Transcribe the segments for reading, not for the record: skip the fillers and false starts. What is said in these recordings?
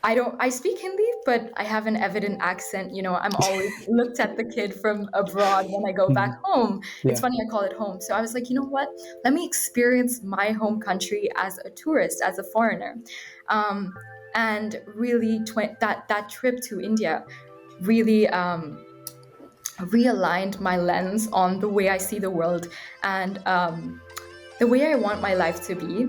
I speak Hindi, but I have an evident accent. I'm always looked at the kid from abroad when I go back Mhm. home. It's Yeah. funny, I call it home. So I was like, you know what? Let me experience my home country as a tourist, as a foreigner. Um, and really, that trip to India really realigned my lens on the way I see the world and the way I want my life to be.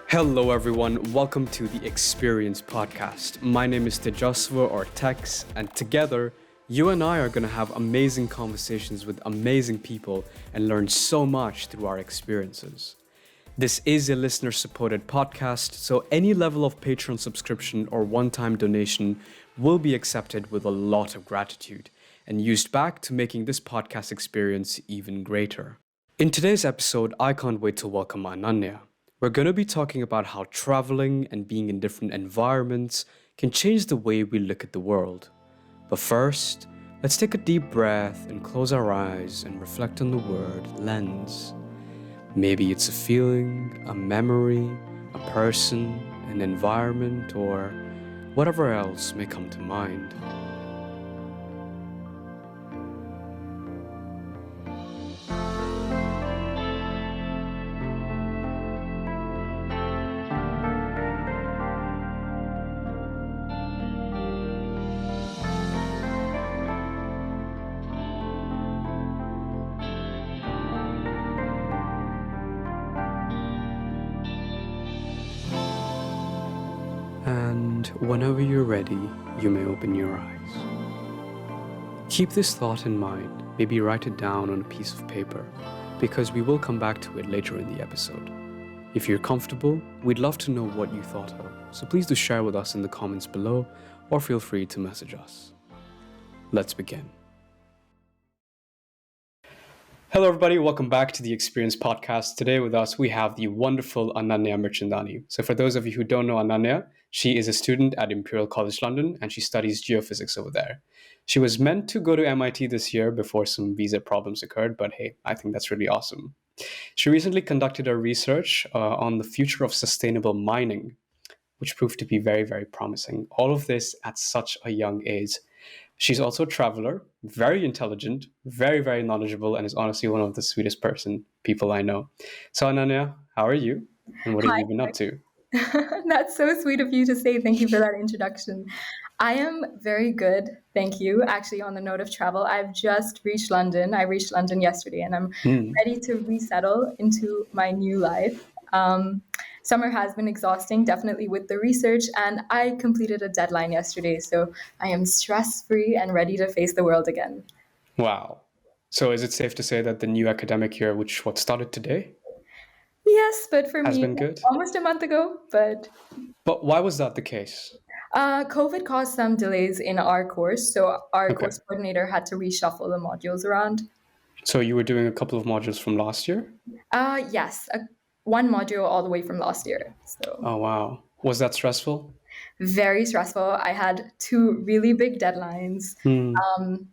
Hello, everyone. Welcome to the Experience Podcast. My name is Tejasva or Tex, and together, you and I are going to have amazing conversations with amazing people and learn so much through our experiences. This is a listener-supported podcast, so any level of Patreon subscription or one-time donation will be accepted with a lot of gratitude and used back to making this podcast experience even greater. In today's episode, I can't wait to welcome Ananya. We're going to be talking about how traveling and being in different environments can change the way we look at the world. But first, let's take a deep breath and close our eyes and reflect on the word lens. Maybe it's a feeling, a memory, a person, an environment, or whatever else may come to mind. And whenever you're ready, you may open your eyes. Keep this thought in mind, maybe write it down on a piece of paper, because we will come back to it later in the episode. If you're comfortable, we'd love to know what you thought of, so please do share with us in the comments below, or feel free to message us. Let's begin. Hello, everybody. Welcome back to the Experience Podcast. Today with us, we have the wonderful Ananya Mirchandani. So for those of you who don't know Ananya, she is a student at Imperial College London, and she studies geophysics over there. She was meant to go to MIT this year before some visa problems occurred, but hey, I think that's really awesome. She recently conducted her research on the future of sustainable mining, which proved to be very, very promising. All of this at such a young age. She's also a traveler, very intelligent, very, very knowledgeable, and is honestly one of the sweetest people I know. So, Ananya, how are you? And what have Hi. you been up to? That's so sweet of you to say. Thank you for that introduction. I am very good, thank you. Actually, on the note of travel, I've just reached London. I reached London yesterday and I'm Hmm. ready to resettle into my new life. Um, Summer has been exhausting, definitely with the research, and I completed a deadline yesterday, so I am stress free and ready to face the world again. Wow. So, is it safe to say that the new academic year, which what started today, Yes, but for has me, been good? almost a month ago, but But why was that the case? COVID caused some delays in our course, so our Okay. course coordinator had to reshuffle the modules around. So, you were doing a couple of modules from last year? Yes, one module all the way from last year. So Oh, wow. Was that stressful? very stressful. I had two really big deadlines. Hmm. Um,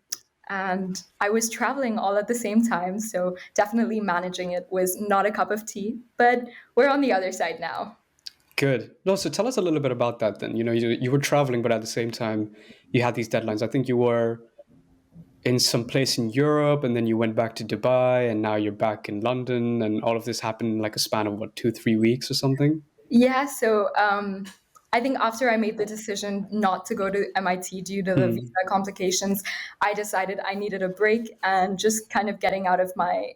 and I was traveling all at the same time, so definitely managing it was not a cup of tea, but we're on the other side now. Good. No, so tell us a little bit about that then. You were traveling, but at the same time, you had these deadlines. I think you were in some place in Europe, and then you went back to Dubai, and now you're back in London, and all of this happened in like a span of what, 2, 3 weeks or something? Yeah, so I think after I made the decision not to go to MIT due to the Hmm. visa complications, I decided I needed a break and just kind of getting out of my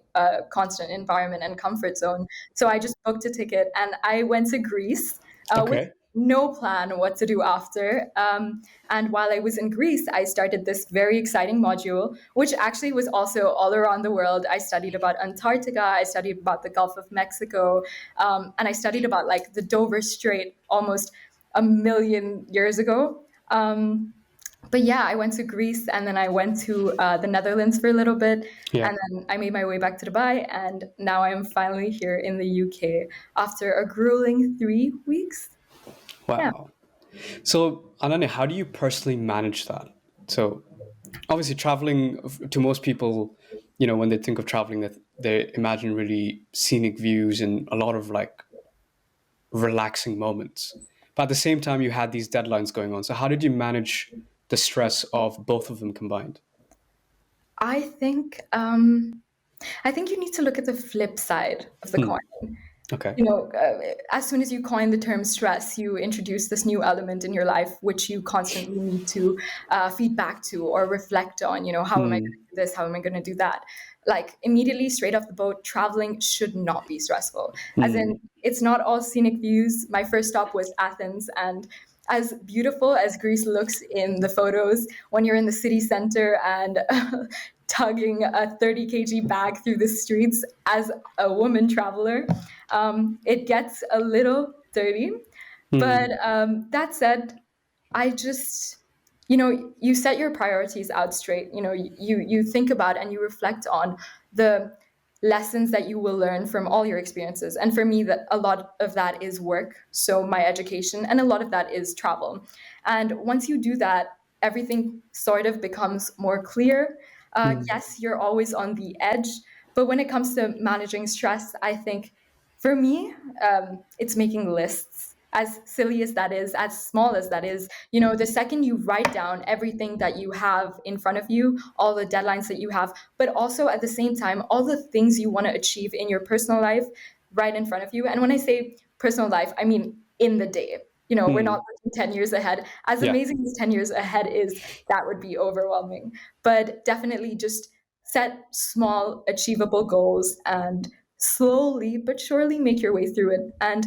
constant environment and comfort zone. So I just booked a ticket and I went to Greece with Okay. no plan what to do after. And while I was in Greece, I started this very exciting module, which actually was also all around the world. I studied about Antarctica, I studied about the Gulf of Mexico, and I studied about like the Dover Strait almost a million years ago. But yeah, I went to Greece and then I went to the Netherlands for a little bit. Yeah. And then I made my way back to Dubai. And now I am finally here in the UK after a grueling 3 weeks. Yeah. Wow. So, Ananya, how do you personally manage that? So, obviously, traveling to most people, when they think of traveling, they imagine really scenic views and a lot of like relaxing moments. But at the same time, you had these deadlines going on. So how did you manage the stress of both of them combined? I think I think you need to look at the flip side of the Hmm. coin. Okay. As soon as you coin the term stress, you introduce this new element in your life, which you constantly need to feed back to or reflect on. How am I Hmm. going to do this? How am I going to do that? Like immediately straight off the boat, traveling should not be stressful. As Hmm. in, it's not all scenic views. My first stop was Athens, and as beautiful as Greece looks in the photos, when you're in the city center and tugging a 30 kg bag through the streets as a woman traveler, it gets a little dirty. But Hmm. that said, I just, you set your priorities out straight. You think about and you reflect on the lessons that you will learn from all your experiences. And for me, that a lot of that is work, so my education, and a lot of that is travel. And once you do that, everything sort of becomes more clear. Hmm. Yes, you're always on the edge, but when it comes to managing stress, I think for me, it's making lists. As silly as that is, as small as that is, the second you write down everything that you have in front of you, all the deadlines that you have, but also at the same time, all the things you want to achieve in your personal life right in front of you. And when I say personal life, I mean in the day. We're not Hmm. looking 10 years ahead. As Yeah. amazing as 10 years ahead is, that would be overwhelming. But definitely just set small, achievable goals and slowly but surely make your way through it. And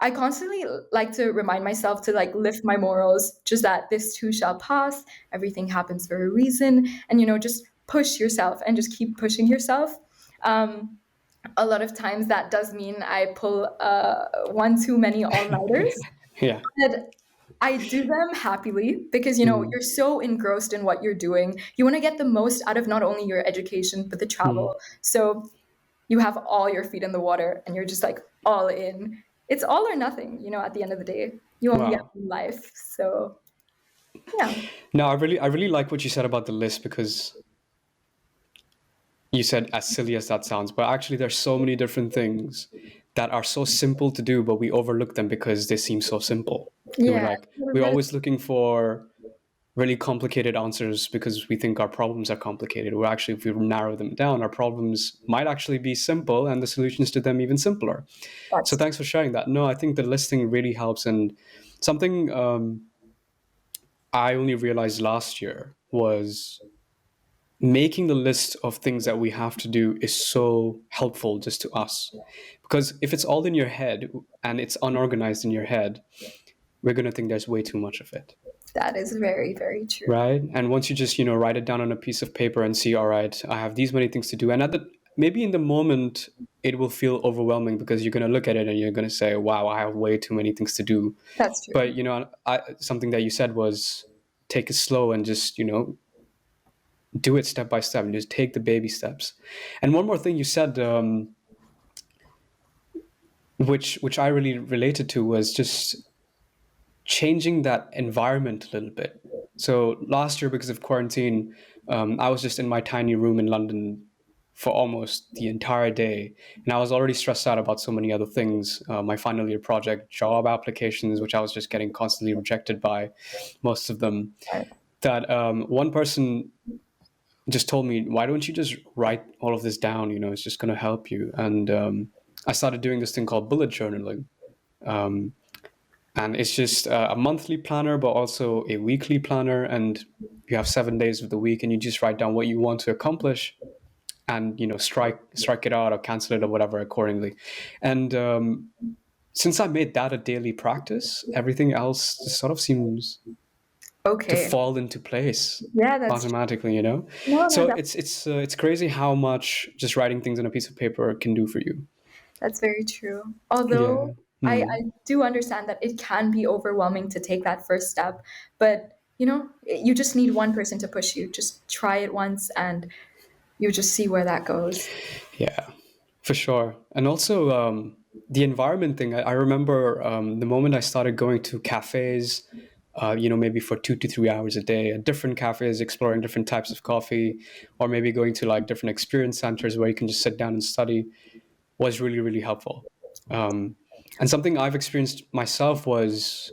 I constantly like to remind myself to like lift my morals, just that this too shall pass, everything happens for a reason, and just push yourself and just keep pushing yourself. um, a lot of times that does mean I pull one too many all-nighters, Yeah. but I do them happily because Hmm. you're so engrossed in what you're doing. You want to get the most out of not only your education but the Hmm. travel. So you have all your feet in the water and you're just like all in. It's all or nothing, at the end of the day. You only have Wow. one life. So, yeah, No, I really like what you said about the list because you said as silly as that sounds, but actually there's so many different things that are so simple to do, but we overlook them because they seem so simple. We're yeah, like we're always looking for really complicated answers because we think our problems are complicated. Or actually, if we narrow them down, our problems might actually be simple and the solutions to them even simpler. So that's thanks for sharing that. No, I think the listing really helps. And something I only realized last year was making the list of things that we have to do is so helpful just to us. Because if it's all in your head and it's unorganized in your head, we're going to think there's way too much of it. that is very, very true. Right. And once you just write it down on a piece of paper and see, all right, I have these many things to do, and at the maybe in the moment it will feel overwhelming because you're going to look at it and you're going to say, wow, I have way too many things to do. That's But true. something that you said was take it slow and just do it step by step and just take the baby steps. And one more thing you said, which I really related to, was just changing that environment a little bit. So last year, because of quarantine, I was just in my tiny room in London for almost the entire day, and I was already stressed out about so many other things. My final year project, job applications, which I was just getting constantly rejected by, most of them. Right. That one person just told me, "Why don't you just write all of this down? It's just going to help you." And I started doing this thing called bullet journaling. Um, and it's just a monthly planner but also a weekly planner, and you have 7 days of the week and you just write down what you want to accomplish and strike it out or cancel it or whatever accordingly. And since I made that a daily practice, everything else just sort of seems to Okay. fall into place Yeah, that's true. automatically, No, no, so it's crazy how much just writing things on a piece of paper can do for you. that's very true. Yeah. Although I Hmm. do understand that it can be overwhelming to take that first step, but you just need one person to push you. Just try it once and you just see where that goes. Yeah, for sure. And also the environment thing. I remember the moment I started going to cafes maybe for 2 to 3 hours a day at different cafes, exploring different types of coffee, or maybe going to like different experience centers where you can just sit down and study, was really, really helpful. And something I've experienced myself was,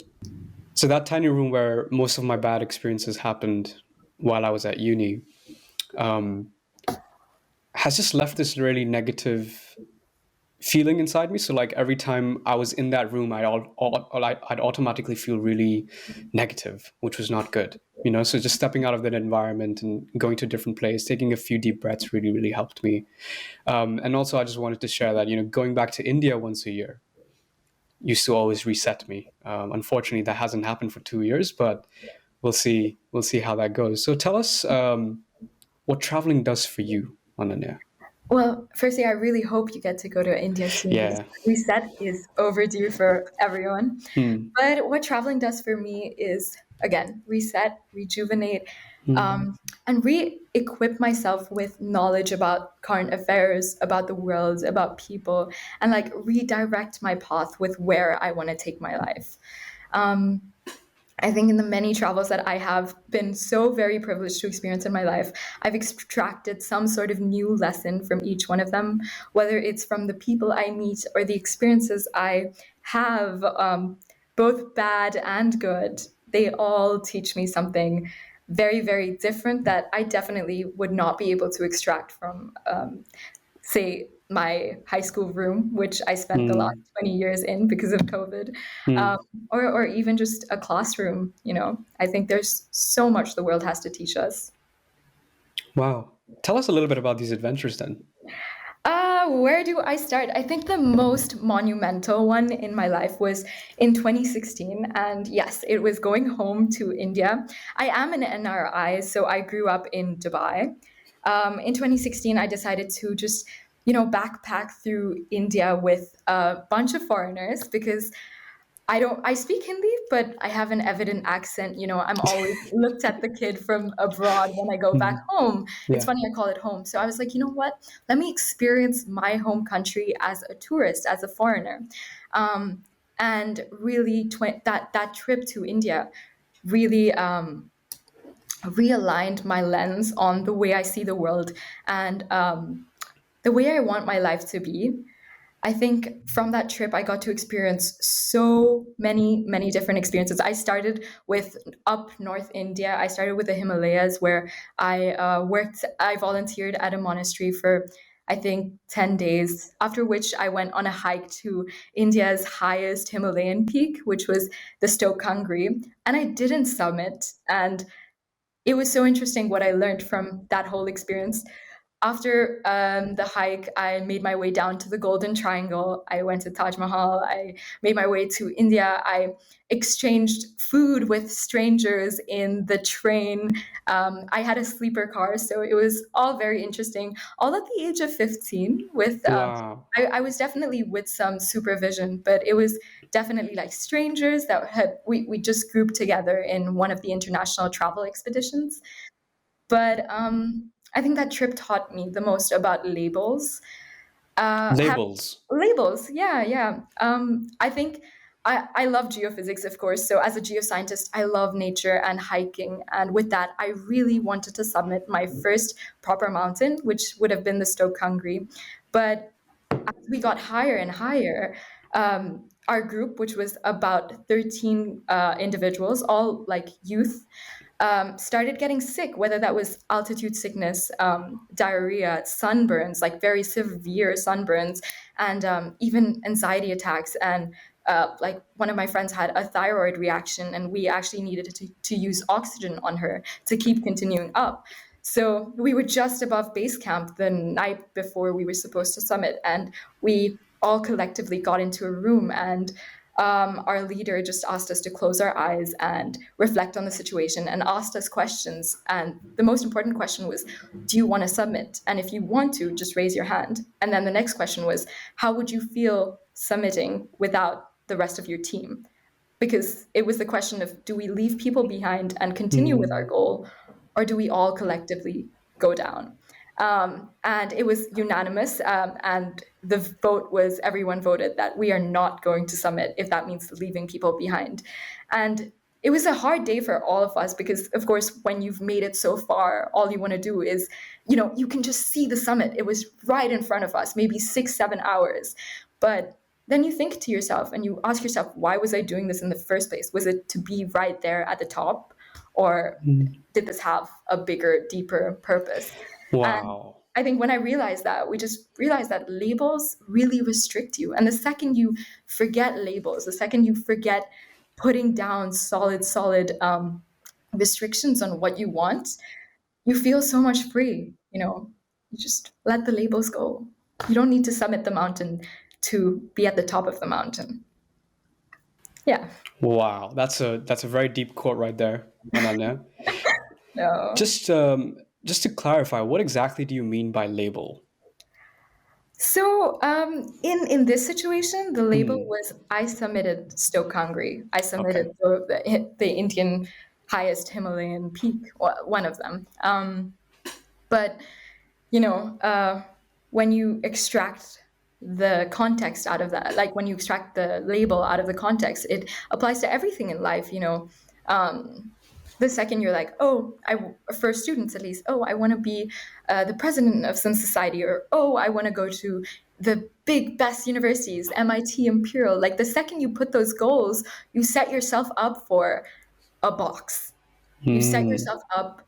so that tiny room where most of my bad experiences happened while I was at uni, um, has just left this really negative feeling inside me. So like every time I was in that room, I'd automatically feel really negative, which was not good. So just stepping out of that environment and going to a different place, taking a few deep breaths really, really helped me. And also, I just wanted to share that, going back to India once a year used to always reset me. Unfortunately, that hasn't happened for 2 years, but we'll see. We'll see how that goes. So tell us what traveling does for you, Ananya. Well, firstly, I really hope you get to go to India soon because Yeah. reset is overdue for everyone. Hmm. But what traveling does for me is, again, reset, rejuvenate, Hmm. and re equip myself with knowledge about current affairs, about the world, about people, and like redirect my path with where I want to take my life. Um, I think in the many travels that I have been so very privileged to experience in my life, I've extracted some sort of new lesson from each one of them, whether it's from the people I meet or the experiences I have, both bad and good. They all teach me something very, very different that I definitely would not be able to extract from say my high school room, which I spent the last Hmm. 20 years in because of COVID, um, Hmm. or even just a classroom. I think there's so much the world has to teach us. Wow. Tell us a little bit about these adventures then. Where do I start? I think the most monumental one in my life was in 2016. And yes, it was going home to India. I am an NRI, so I grew up in Dubai. In 2016, I decided to just, backpack through India with a bunch of foreigners because I speak Hindi, but I have an evident accent. I'm always looked at the kid from abroad when I go back Hmm. home. It's Yeah. funny, I call it home. So I was like, you know what? Let me experience my home country as a tourist, as a foreigner. Um, and really, that trip to India really realigned my lens on the way I see the world and the way I want my life to be. I think from that trip, I got to experience so many, many different experiences. I started with up North India. I started with the Himalayas, where I volunteered at a monastery for, I think, 10 days, after which I went on a hike to India's highest Himalayan peak, which was the Stokhangri. And I didn't summit. And it was so interesting what I learned from that whole experience. After the hike, I made my way down to the Golden Triangle. I went to Taj Mahal. I made my way to India. I exchanged food with strangers in the train. I had a sleeper car, so it was all very interesting. All at the age of 15, with Wow. I was definitely with some supervision, but it was definitely like strangers that we just grouped together in one of the international travel expeditions. But I think that trip taught me the most about labels. Have Labels. labels, yeah, yeah. I think I love geophysics, of course. So as a geoscientist, I love nature and hiking. And with that, I really wanted to summit my first proper mountain, which would have been the Stokhangri. But as we got higher and higher, our group, which was about 13 individuals, all like youth, started getting sick, whether that was altitude sickness, diarrhea, sunburns, like very severe sunburns, and even anxiety attacks. And like one of my friends had a thyroid reaction, and we actually needed to use oxygen on her to keep continuing up. So we were just above base camp the night before we were supposed to summit, and we all collectively got into a room, and our leader just asked us to close our eyes and reflect on the situation and asked us questions. And the most important question was, do you want to submit? And if you want to, just raise your hand. And then the next question was, how would you feel submitting without the rest of your team? Because it was the question of, do we leave people behind and continue with our Hmm. goal, or do we all collectively go down? And it was unanimous, and the vote was everyone voted that we are not going to summit if that means leaving people behind. And it was a hard day for all of us because, of course, when you've made it so far, all you want to do is, you can just see the summit. It was right in front of us, maybe 6, 7 hours. But then you think to yourself and you ask yourself, why was I doing this in the first place? Was it to be right there at the top? Or did this have a bigger, deeper purpose? And Wow. I think when I realized that, we just realized that labels really restrict you. And the second you forget labels, the second you forget putting down solid restrictions on what you want, you feel so much free. You just let the labels go. You don't need to summit the mountain to be at the top of the mountain. Yeah. Wow. That's a very deep quote right there, Ananya. No. Just to clarify, what exactly do you mean by label? So in this situation, the label was I submitted Stoke Hungry. I Okay. submitted the Indian highest Himalayan peak, one of them. But you know, uh, when you extract the context out of that, like when you extract the label out of the context, it applies to everything in life. The second you're like, oh, for students at least, oh, I want to be the president of some society, or oh, I want to go to the big best universities, MIT, Imperial. Like the second you put those goals, you set yourself up for a box. You set Hmm. yourself up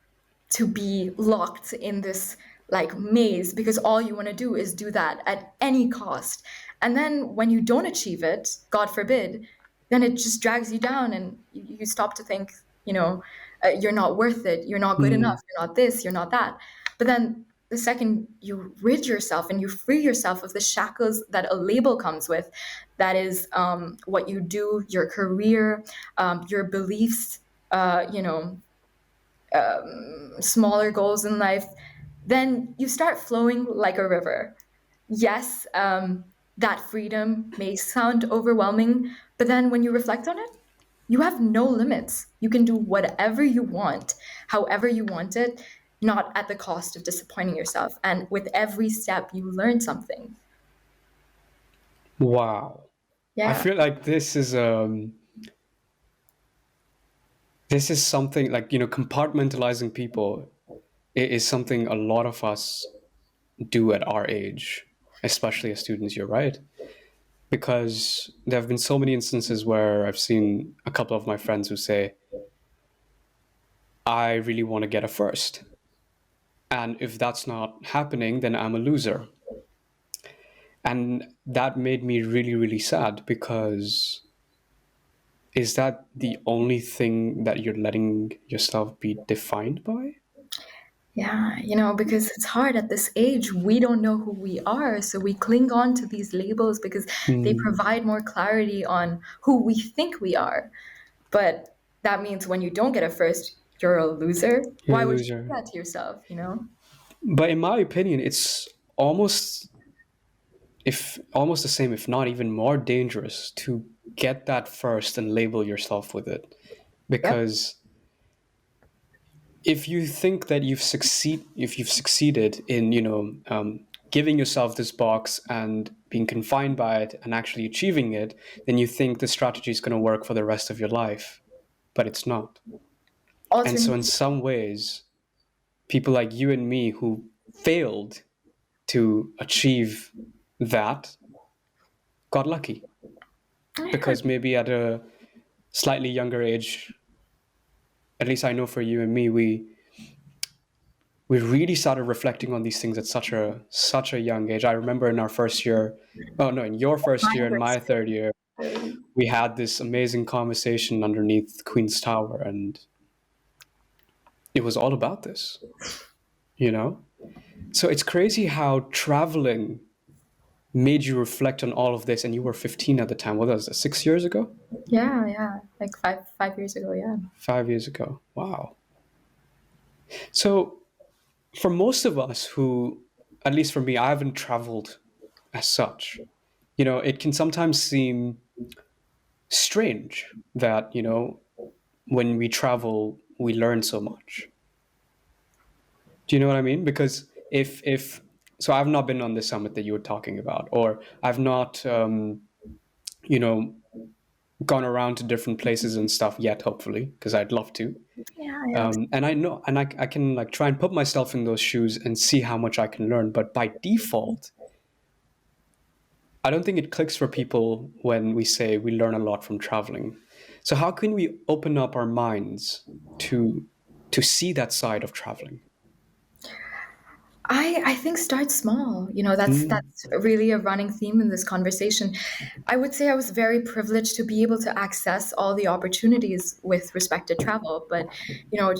to be locked in this like maze because all you want to do is do that at any cost. And then when you don't achieve it, God forbid, then it just drags you down and you stop to think, you're not worth it, you're not good enough, Hmm. you're not this, you're not that. But then the second you rid yourself and you free yourself of the shackles that a label comes with, that is what you do, your career, your beliefs, you know, smaller goals in life, then you start flowing like a river. Yes, that freedom may sound overwhelming, but then when you reflect on it, you have no limits. You can do whatever you want, however you want it, not at the cost of disappointing yourself. And with every step, you learn something. Wow. I Yeah, feel like this is something like, compartmentalizing people is something a lot of us do at our age, especially as students, you're right. Because there have been so many instances where I've seen a couple of my friends who say, I really want to get a first. And if that's not happening, then I'm a loser. And that made me really, really sad because is that the only thing that you're letting yourself be defined by? yeah, because it's hard at this age. We don't know who we are. So we cling on to these labels because they Hmm. provide more clarity on who we think we are. But that means when you don't get a first, you're a loser. You're Why a would you do loser. that to yourself? But in my opinion, it's almost the same, if not even more dangerous, to get that first and label yourself with it. Yep. Because if you think that if you've succeeded in giving yourself this box and being confined by it and actually achieving it, then you think the strategy is going to work for the rest of your life, but it's not. And so in Alternate. some ways, people like you and me who failed to achieve that got lucky because maybe at a slightly younger age, at least I know for you and me, we really started reflecting on these things at such a young age. I remember in our first year, oh no, in your first year Mine and my was third year, very. we had this amazing conversation underneath Queen's Tower, and it was all about this, you know? So it's crazy how traveling made you reflect on all of this, and you were 15 at the time. What was that, 6 years ago? Yeah, yeah. Like five years ago, yeah. 5 years ago. Wow. So for most of us who, at least for me, I haven't traveled as such. It can sometimes seem strange that, when we travel, we learn so much. Do you know what I mean? Because if so, I've not been on the summit that you were talking about, or I've not, you know, gone around to different places and stuff yet, hopefully, because I'd love to. Yeah, I hope so. And I know, and I can like try and put myself in those shoes and see how much I can learn. But by default, I don't think it clicks for people when we say we learn a lot from traveling. So how can we open up our minds to see that side of traveling? I think start small. That's really a running theme in this conversation. I would say I was very privileged to be able to access all the opportunities with respect to travel, but you know,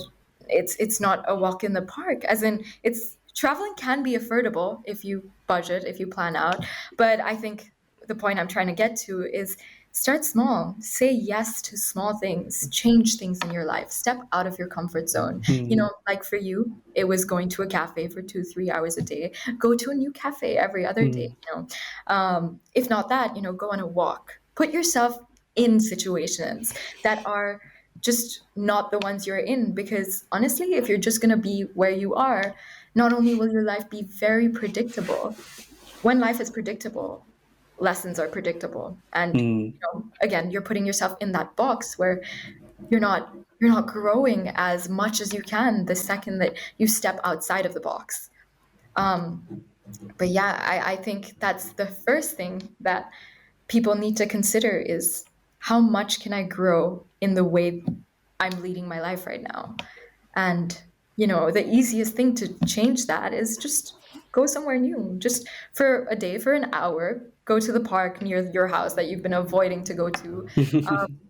it's not a walk in the park. As in, it's traveling can be affordable if you budget, if you plan out. But I think the point I'm trying to get to is start small. Say yes to small things. Change things in your life. Step out of your comfort zone. Mm, Like for you, it was going to a cafe for 2, 3 hours a day. Go to a new cafe every other day. mm, If not that, go on a walk. Put yourself in situations that are just not the ones you're in. Because honestly, if you're just going to be where you are, not only will your life be very predictable, when life is predictable, lessons are predictable. And mm, again, you're putting yourself in that box where you're not growing as much as you can the second that you step outside of the box. But yeah, I think that's the first thing that people need to consider is how much can I grow in the way I'm leading my life right now? And, the easiest thing to change that is just go somewhere new. Just for a day, for an hour, go to the park near your house that you've been avoiding to go to.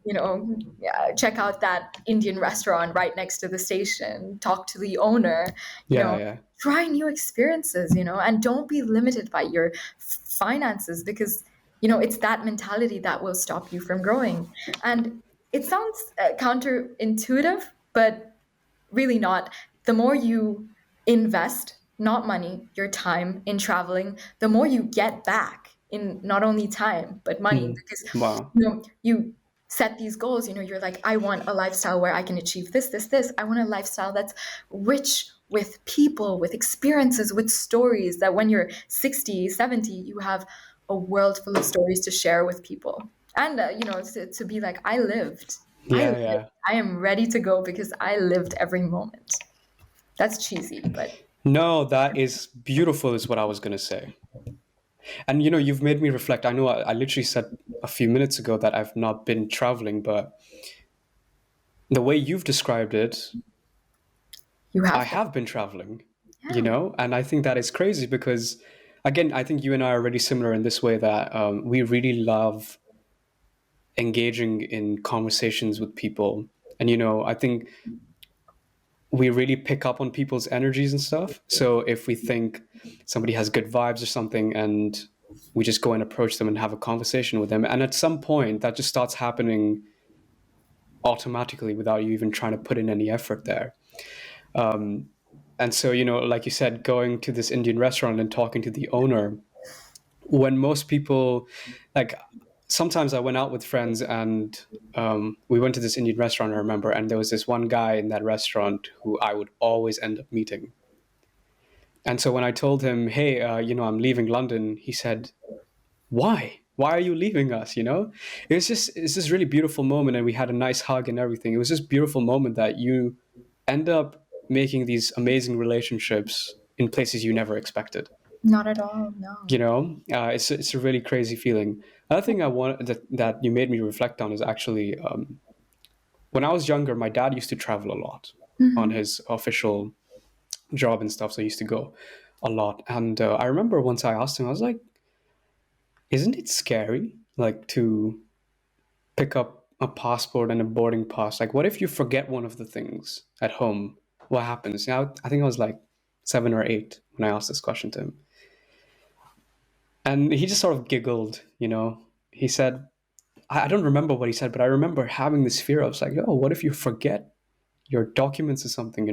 Yeah, check out that Indian restaurant right next to the station, talk to the owner, you yeah, know, yeah. try new experiences, and don't be limited by your finances because, it's that mentality that will stop you from growing. And it sounds counterintuitive, but really not. The more you invest, not money, your time in traveling, the more you get back in not only time, but money. Mm, Because, wow. you set these goals, you're like, I want a lifestyle where I can achieve this, this, this. I want a lifestyle that's rich with people, with experiences, with stories that when you're 60, 70, you have a world full of stories to share with people. And, to be like, I lived. I Yeah, lived. yeah. I am ready to go because I lived every moment. That's cheesy, but No, that is beautiful, is what I was going to say. And you've made me reflect. I know I literally said a few minutes ago that I've not been traveling, but the way you've described it, you I have been. have been traveling, Yeah. and I think that is crazy because, again, I think you and I are really similar in this way that we really love engaging in conversations with people. And, I think we really pick up on people's energies and stuff. So if we think somebody has good vibes or something and we just go and approach them and have a conversation with them, and at some point that just starts happening automatically without you even trying to put in any effort there. And so, like you said, going to this Indian restaurant and talking to the owner, when most people, like, sometimes I went out with friends and we went to this Indian restaurant, I remember, and there was this one guy in that restaurant who I would always end up meeting. And so when I told him, hey, I'm leaving London, he said, why? Why are you leaving us? It's this really beautiful moment, and we had a nice hug and everything. It was this beautiful moment that you end up making these amazing relationships in places you never expected. Not at all, no. It's a really crazy feeling. Another thing I want that you made me reflect on is actually when I was younger, my dad used to travel a lot on Hmm. his official job and stuff. So I used to go a lot, and I remember once I asked him, I was like, "Isn't it scary, like to pick up a passport and a boarding pass? Like, what if you forget one of the things at home? What happens?" I think I was like 7 or 8 when I asked this question to him. And he just sort of giggled. He said, I don't remember what he said, but I remember having this fear. I was like, oh, what if you forget your documents or something?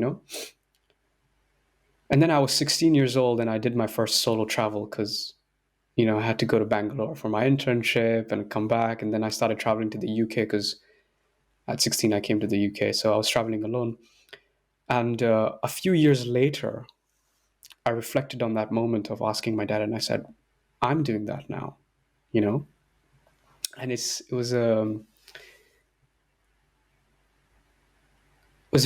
And then I was 16 years old and I did my first solo travel because, I had to go to Bangalore for my internship and come back. And then I started traveling to the UK because at 16 I came to the UK. So I was traveling alone. And a few years later, I reflected on that moment of asking my dad and I said, I'm doing that now, you know? And it was was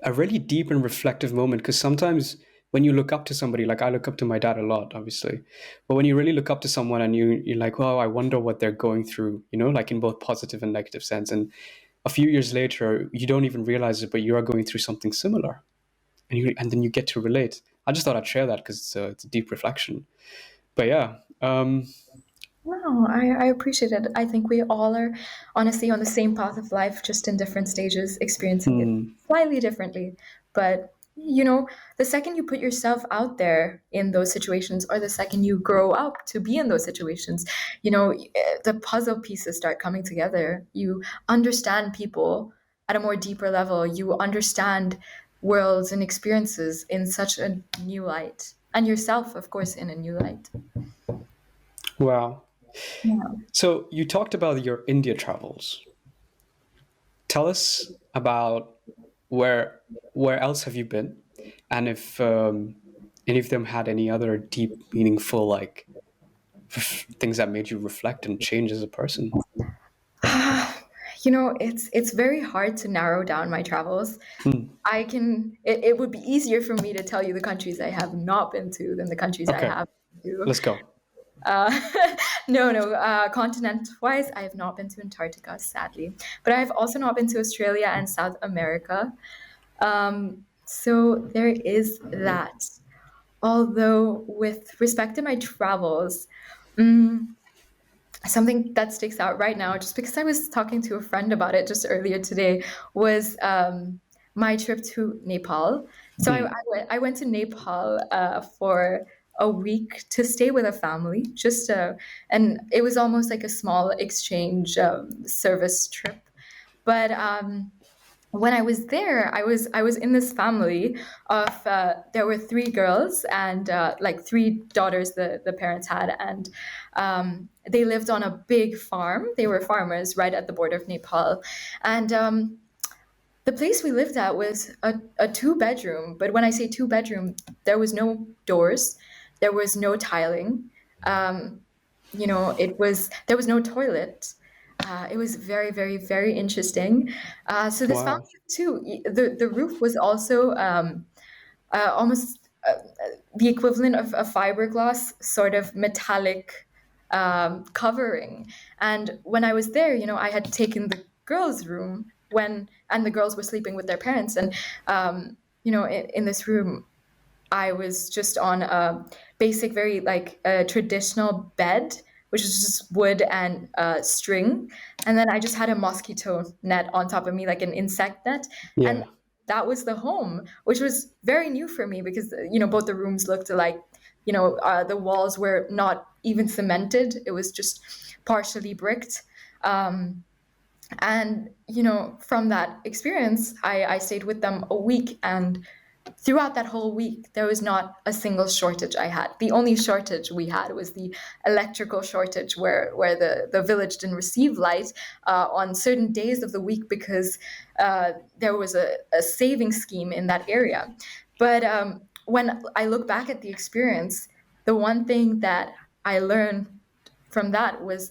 a really deep and reflective moment, because sometimes when you look up to somebody, like I look up to my dad a lot, obviously, but when you really look up to someone and you're like, oh, I wonder what they're going through, like in both positive and negative sense. And a few years later, you don't even realize it, but you are going through something similar, and then you get to relate. I just thought I'd share that because it's a deep reflection. But yeah, No, I appreciate it. I think we all are honestly on the same path of life, just in different stages, experiencing it hmm, slightly differently. But, the second you put yourself out there in those situations, or the second you grow up to be in those situations, the puzzle pieces start coming together. You understand people at a more deeper level. You understand worlds and experiences in such a new light, and yourself, of course, in a new light. wow. Yeah. So you talked about your India travels. Tell us about where where else have you been, and if any of them had any other deep, meaningful, like things that made you reflect and change as a person. It's very hard to narrow down my travels. Hmm. It would be easier for me to tell you the countries I have not been to than the countries I Okay, have been to. let's go. Uh, no. Continent-wise, I have not been to Antarctica, sadly, but I've also not been to Australia and South America. So there is that. Although, with respect to my travels, something that sticks out right now, just because I was talking to a friend about it just earlier today, was my trip to Nepal. So Hmm. I went to Nepal for a week to stay with a family, and it was almost like a small exchange service trip. But when I was there, I was in this family of there were three girls and like three daughters the parents had, and they lived on a big farm. They were farmers right at the border of Nepal, and the place we lived at was a two-bedroom. But when I say two-bedroom, there was no doors, there was no tiling. Um, there was no toilet. It was very, very, very interesting. So this family Wow. too, the roof was also almost the equivalent of a fiberglass sort of metallic covering. And when I was there, I had taken the girls' room and the girls were sleeping with their parents. And in this room, I was just on a basic, very like a traditional bed, which is just wood and string. And then I just had a mosquito net on top of me, like an insect net. And Yeah. that was the home, which was very new for me because, both the rooms looked alike. The walls were not even cemented, it was just partially bricked. And, from that experience, I stayed with them a week, and throughout that whole week, there was not a single shortage I had. The only shortage we had was the electrical shortage, where the village didn't receive light on certain days of the week because there was a saving scheme in that area. But when I look back at the experience, the one thing that I learned from that was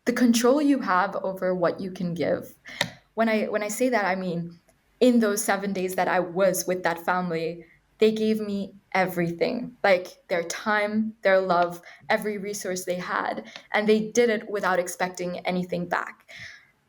the control you have over what you can give. When I say that, I mean in those 7 days that I was with that family, they gave me everything, like their time, their love, every resource they had, and they did it without expecting anything back.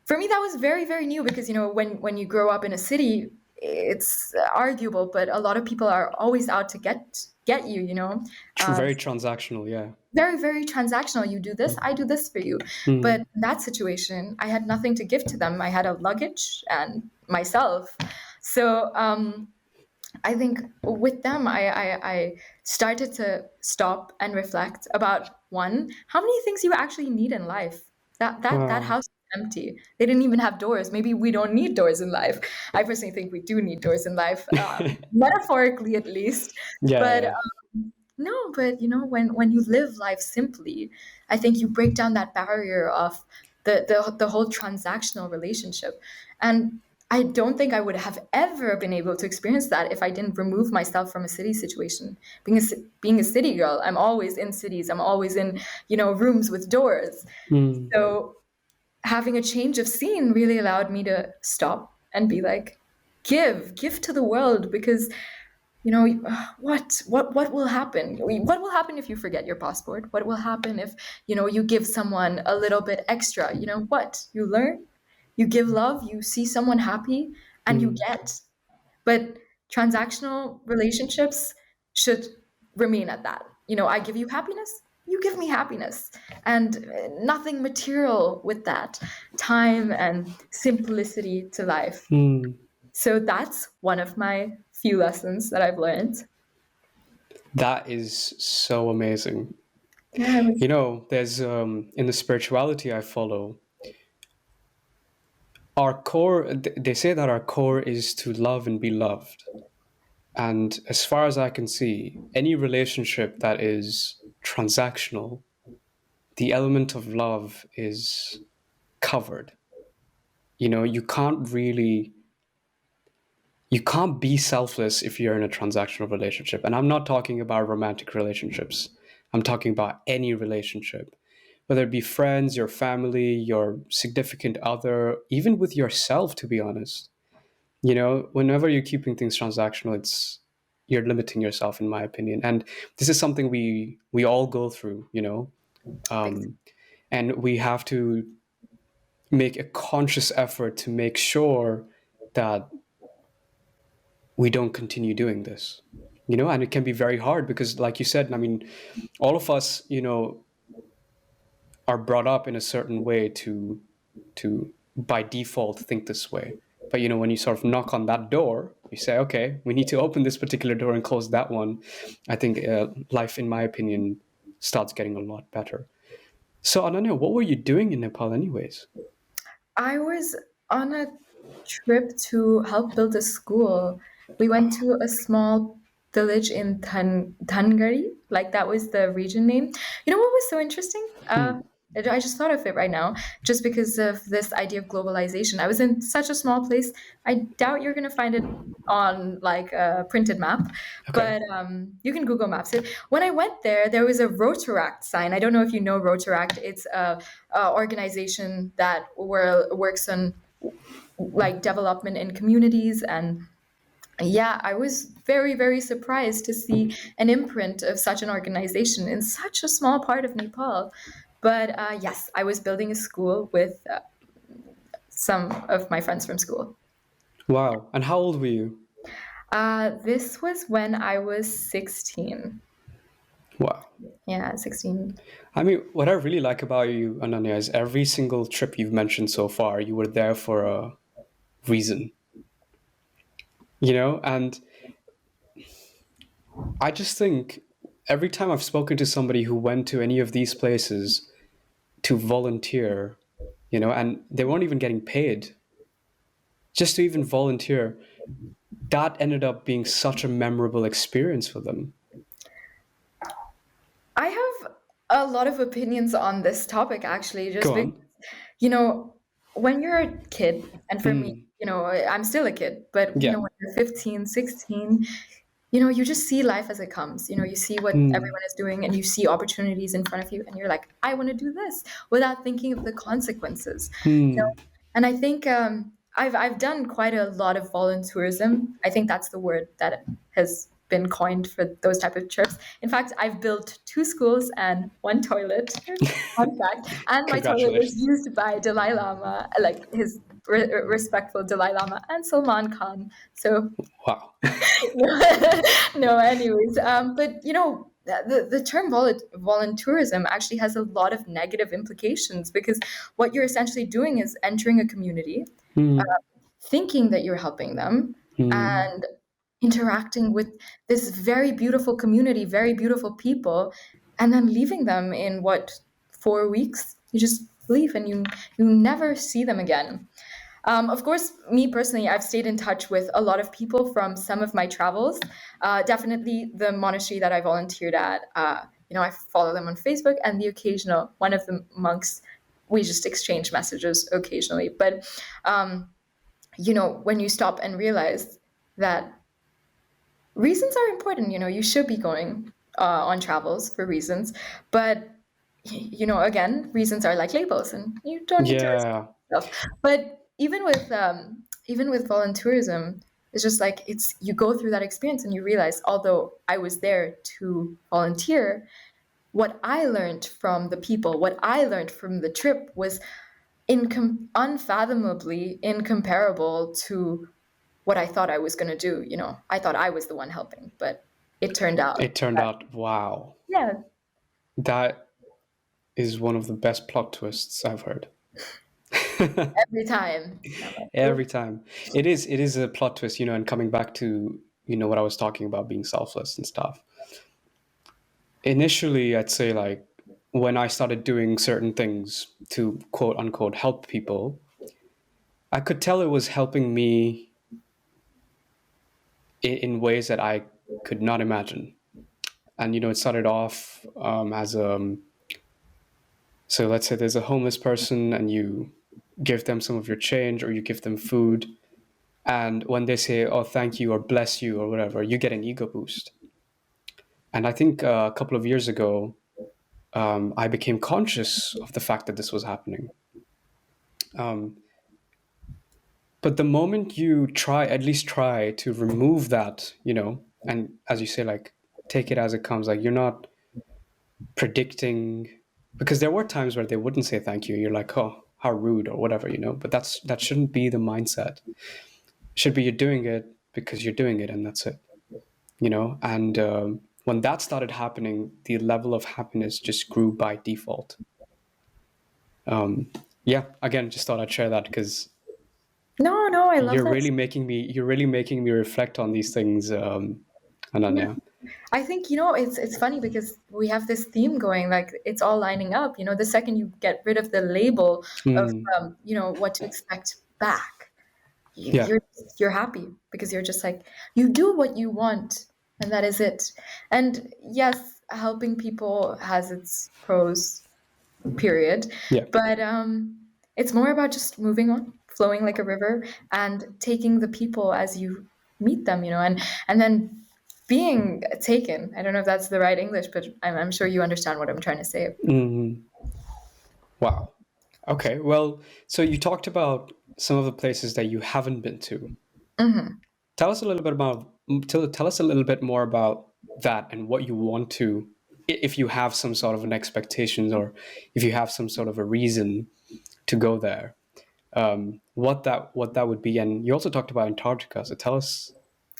For me, that was very, very new because when you grow up in a city, it's arguable, but a lot of people are always out to get you. Uh, Very transactional. Yeah. Very, very transactional. You do this, I do this for you. But Hmm. in that situation, I had nothing to give to them. I had a luggage and myself. So I think with them, I started to stop and reflect about one, how many things you actually need in life. That Wow. house is empty. They didn't even have doors. Maybe we don't need doors in life. I personally think we do need doors in life, metaphorically at least. Yeah. But Yeah. no, but when you live life simply, I think you break down that barrier of the whole transactional relationship. And I don't think I would have ever been able to experience that if I didn't remove myself from a city situation. Being a city girl, I'm always in cities. I'm always in rooms with doors. Hmm. So having a change of scene really allowed me to stop and be like, give to the world, because what will happen? What will happen if you forget your passport? What will happen if you give someone a little bit extra? What you learn, you give love, you see someone happy, and you get. But transactional relationships should remain at that. I give you happiness, you give me happiness, and nothing material with that. Time and simplicity to life. So that's one of my few lessons that I've learned. That is so amazing. Yeah, There's in the spirituality I follow, our core, they say that our core is to love and be loved. And as far as I can see, any relationship that is transactional, the element of love is covered. You can't be selfless if you're in a transactional relationship. And I'm not talking about romantic relationships. I'm talking about any relationship, whether it be friends, your family, your significant other, even with yourself, to be honest. Whenever you're keeping things transactional, you're limiting yourself, in my opinion. And this is something we all go through, and we have to make a conscious effort to make sure that we don't continue doing this. And it can be very hard because, like you said, I mean, all of us, are brought up in a certain way to by default think this way. But when you sort of knock on that door, you say, okay, we need to open this particular door and close that one. I think life, in my opinion, starts getting a lot better. So Ananya, what were you doing in Nepal anyways? I was on a trip to help build a school. We went to a small village in Thangari, like that was the region name. You know what was so interesting? I just thought of it right now, just because of this idea of globalization. I was in such a small place. I doubt you're going to find it on like a printed map, Okay. but you can Google Maps it. When I went there, there was a Rotaract sign. I don't know if you know Rotaract. It's a organization that works on like development in communities. And yeah, I was very, very surprised to see an imprint of such an organization in such a small part of Nepal. But yes, I was building a school with some of my friends from school. Wow. And how old were you? This was when I was 16. Wow. Yeah, 16. I mean, what I really like about you, Ananya, is every single trip you've mentioned so far, you were there for a reason. And I just think every time I've spoken to somebody who went to any of these places to volunteer, and they weren't even getting paid, just to even volunteer, that ended up being such a memorable experience for them. I have a lot of opinions on this topic, actually, just Go because, on. when you're a kid, and for me, I'm still a kid, but, Yeah. when you're 15, 16, you just see life as it comes. You see what everyone is doing, and you see opportunities in front of you, and you're like, I want to do this, without thinking of the consequences. And I think I've done quite a lot of voluntourism. I think that's the word that has been coined for those type of trips. In fact, I've built 2 schools and 1 toilet. Fun fact. And my toilet was Congratulations. used by Dalai Lama, like his respectful Dalai Lama, and Salman Khan. So Wow. no, anyways, but the term voluntourism actually has a lot of negative implications, because what you're essentially doing is entering a community, thinking that you're helping them, and interacting with this very beautiful community, very beautiful people, and then leaving them in 4 weeks. You just leave, and you never see them again. Of course, me personally, I've stayed in touch with a lot of people from some of my travels. Definitely the monastery that I volunteered at, I follow them on Facebook, and the occasional one of the monks, we just exchange messages occasionally. But, when you stop and realize that reasons are important, you should be going on travels for reasons, but again, reasons are like labels, and you don't need to restrict Yeah, yourself. But even with voluntourism, it's just like you go through that experience and you realize, although I was there to volunteer, what I learned from the people, what I learned from the trip was unfathomably incomparable to what I thought I was going to do. I thought I was the one helping, but it turned out it turned that, out, wow. yeah, That is one of the best plot twists I've heard. every time. I'm like, Every time. It is a plot twist, and coming back to, what I was talking about being selfless and stuff. Initially, I'd say like when I started doing certain things to quote unquote help people, I could tell it was helping me in ways that I could not imagine. And it started off as so let's say there's a homeless person and you give them some of your change or you give them food, and when they say, oh, thank you or bless you or whatever, you get an ego boost. And I think a couple of years ago, I became conscious of the fact that this was happening. But the moment you at least try to remove that, and as you say, like, take it as it comes, like, you're not predicting, because there were times where they wouldn't say thank you. You're like, oh, how rude or whatever, but that shouldn't be the mindset. It should be you're doing it because you're doing it and that's it, and when that started happening, the level of happiness just grew by default. Yeah, again, just thought I'd share that because no, I love you're that. really making me reflect on these things, Yeah. Ananya. I think, it's funny because we have this theme going, like it's all lining up. The second you get rid of the label of, Mm, what to expect back, yeah. you're happy because you're just like, you do what you want, and that is it. And yes, helping people has its pros, period. Yeah. But it's more about just moving on, flowing like a river, and taking the people as you meet them, and then being taken. I don't know if that's the right English, but I'm sure you understand what I'm trying to say. Mm, wow. Okay. Well, so you talked about some of the places that you haven't been to. Hmm. Tell us a little bit about tell us a little bit more about that and what you want to, if you have some sort of an expectations or if you have some sort of a reason to go there, what that would be. And you also talked about Antarctica, so tell us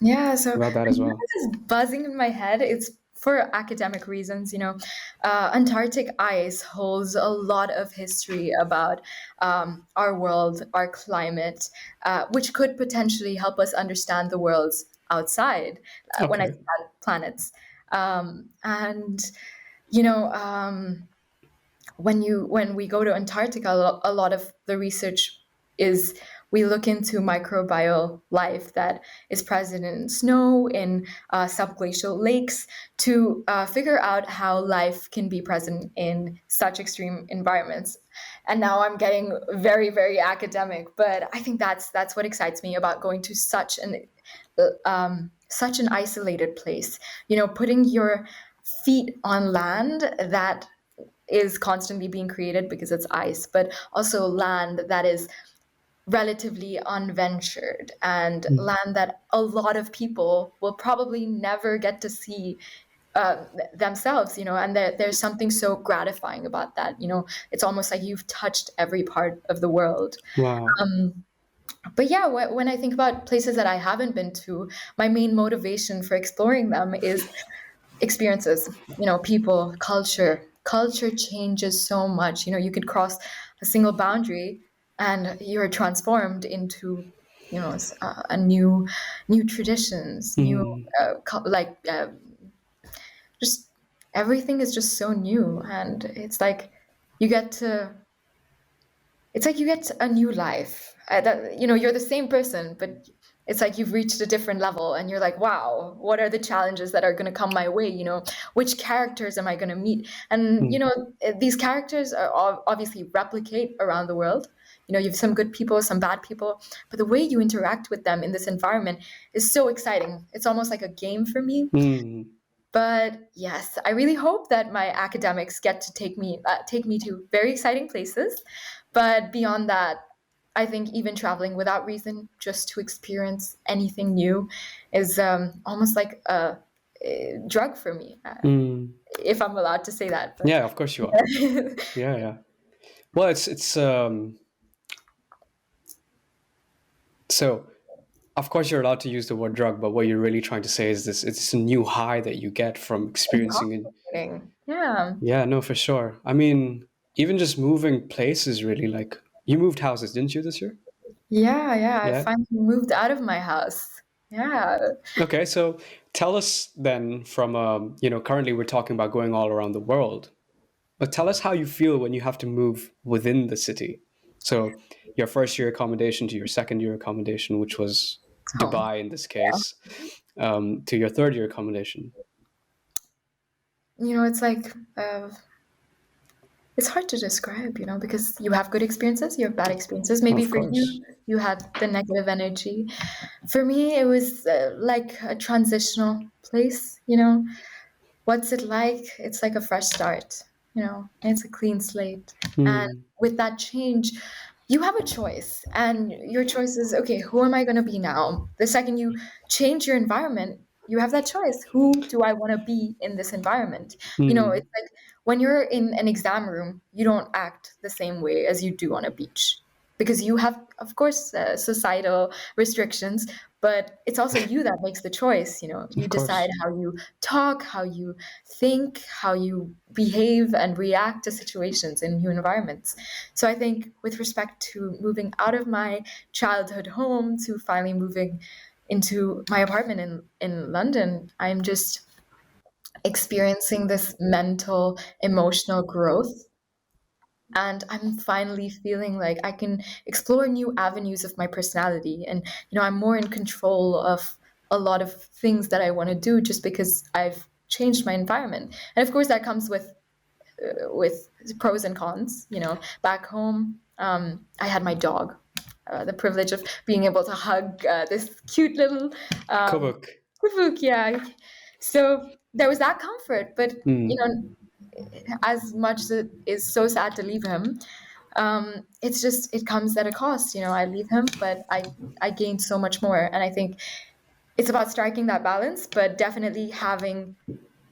Yeah, so about that I as know well. this is buzzing in my head. It's for academic reasons. Antarctic ice holds a lot of history about our world, our climate, which could potentially help us understand the worlds outside. When I Okay. say planets, and you know. When we go to Antarctica, a lot of the research is we look into microbial life that is present in snow, in subglacial lakes, to figure out how life can be present in such extreme environments. And now I'm getting very, very academic, but I think that's what excites me about going to such an isolated place. Putting your feet on land that is constantly being created because it's ice, but also land that is relatively unventured and Mm. land that a lot of people will probably never get to see themselves, and there's something so gratifying about that. It's almost like you've touched every part of the world. Wow. But yeah, when I think about places that I haven't been to, my main motivation for exploring them is experiences, people, culture changes so much. You could cross a single boundary and you're transformed into a new traditions, new Mm. like just everything is just so new, and you get to it's like you get a new life. You're the same person, but it's like you've reached a different level, and you're like, wow, what are the challenges that are going to come my way? Which characters am I going to meet? And Mm. these characters are obviously replicate around the world. You have some good people, some bad people, but the way you interact with them in this environment is so exciting. It's almost like a game for me. Mm. But yes, I really hope that my academics get to take me to very exciting places. But beyond that, I think even traveling without reason, just to experience anything new, is almost like a drug for me, Mm. if I'm allowed to say that. But Yeah, of course you are. Yeah, yeah. Well, it's so of course you're allowed to use the word drug, but what you're really trying to say is this: it's a new high that you get from experiencing it. intoxicating. Yeah, Yeah, no, for sure. I mean, even just moving places, really. Like, you moved houses, didn't you, this year? yeah, yeah. I Yeah. finally moved out of my house. Yeah. Okay, so tell us then from, currently we're talking about going all around the world, but tell us how you feel when you have to move within the city. So your first year accommodation to your second year accommodation, which was Home. Dubai in this case, to your third year accommodation. It's like it's hard to describe, because you have good experiences, you have bad experiences. Maybe Of for course. you, you had the negative energy. For me, it was like a transitional place. What's it like? It's like a fresh start, and it's a clean slate. And Hmm. with that change, you have a choice. And your choice is, okay, who am I going to be now? The second you change your environment, you have that choice. Who do I want to be in this environment? Hmm. It's like when you're in an exam room, you don't act the same way as you do on a beach because you have, of course, societal restrictions, but it's also you that makes the choice. You Of decide course. how you talk, how you think, how you behave and react to situations in new environments. So I think with respect to moving out of my childhood home to finally moving into my apartment in London, I'm just experiencing this mental, emotional growth. And I'm finally feeling like I can explore new avenues of my personality. And, I'm more in control of a lot of things that I want to do just because I've changed my environment. And of course, that comes with pros and cons. Back home, I had my dog, the privilege of being able to hug this cute little um, Kavuk. Kavuk, yeah. So there was that comfort, but Hmm. as much as it is so sad to leave him, it's just it comes at a cost. I leave him, but I gain so much more, and I think it's about striking that balance, but definitely having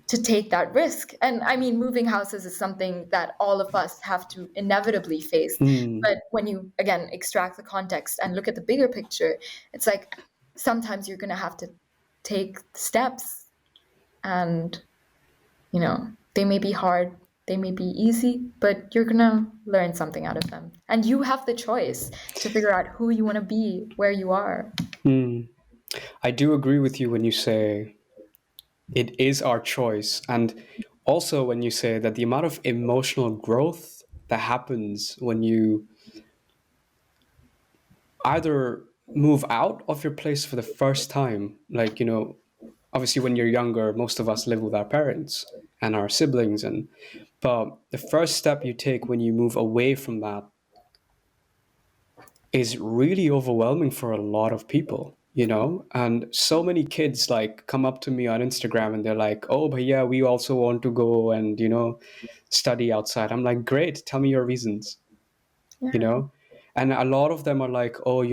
to take that risk. And I mean, moving houses is something that all of us have to inevitably face. Hmm. But when you, again, extract the context and look at the bigger picture, it's like sometimes you're going to have to take steps and, they may be hard, they may be easy, but you're going to learn something out of them. And you have the choice to figure out who you want to be, where you are. Hmm. I do agree with you when you say it is our choice. And also when you say that the amount of emotional growth that happens when you either move out of your place for the first time, like, obviously when you're younger, most of us live with our parents and our siblings. But the first step you take when you move away from that is really overwhelming for a lot of people, and so many kids like come up to me on Instagram and they're like, oh, but yeah, we also want to go and study outside. I'm like, great, tell me your reasons. you Yeah. know and a lot of them are like, oh,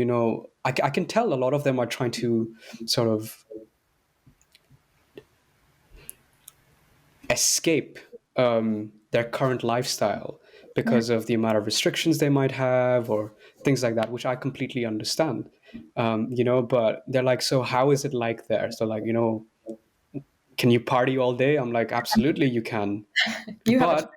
I can tell a lot of them are trying to sort of escape their current lifestyle Yeah. because of the amount of restrictions they might have or things like that, which I completely understand. But they're like, so how is it like there? So like, can you party all day? I'm like, absolutely you can. You have a choice.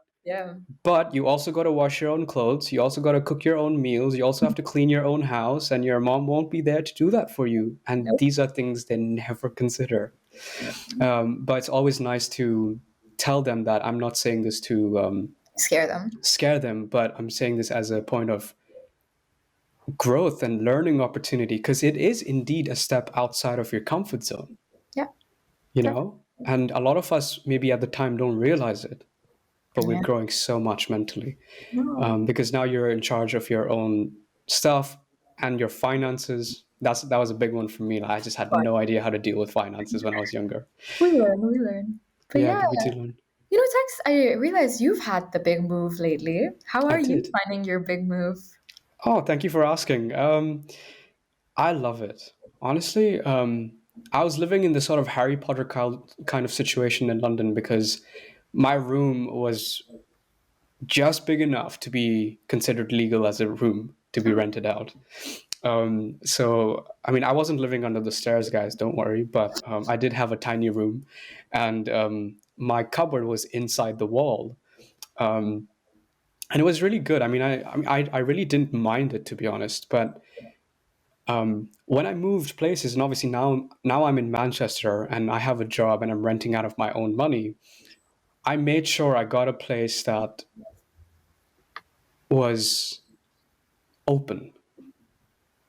But Yeah. you also got to wash your own clothes. You also got to cook your own meals. You also have to clean your own house, and your mom won't be there to do that for you. And Nope. these are things they never consider. But it's always nice to tell them that I'm not saying this to Scare them. scare them, but I'm saying this as a point of growth and learning opportunity, because it is indeed a step outside of your comfort zone, Yeah. you Definitely. know? And a lot of us maybe at the time don't realize it, but we're Yeah. growing so much mentally, No. because now you're in charge of your own stuff and your finances. That was a big one for me. Like, I just had But no idea how to deal with finances when I was younger. we learn. We learn. But Yeah, yeah, but we did learn. Tex, I realize you've had the big move lately. How I are you did. finding your big move? Oh, thank you for asking. I love it. Honestly, I was living in this sort of Harry Potter kind of situation in London because my room was just big enough to be considered legal as a room to be Oh, rented out. So, I mean, I wasn't living under the stairs, guys, don't worry, but I did have a tiny room, and my cupboard was inside the wall. Um, and it was really good. I really didn't mind it, to be honest. But when I moved places, and obviously now I'm in Manchester and I have a job and I'm renting out of my own money, I made sure I got a place that was open,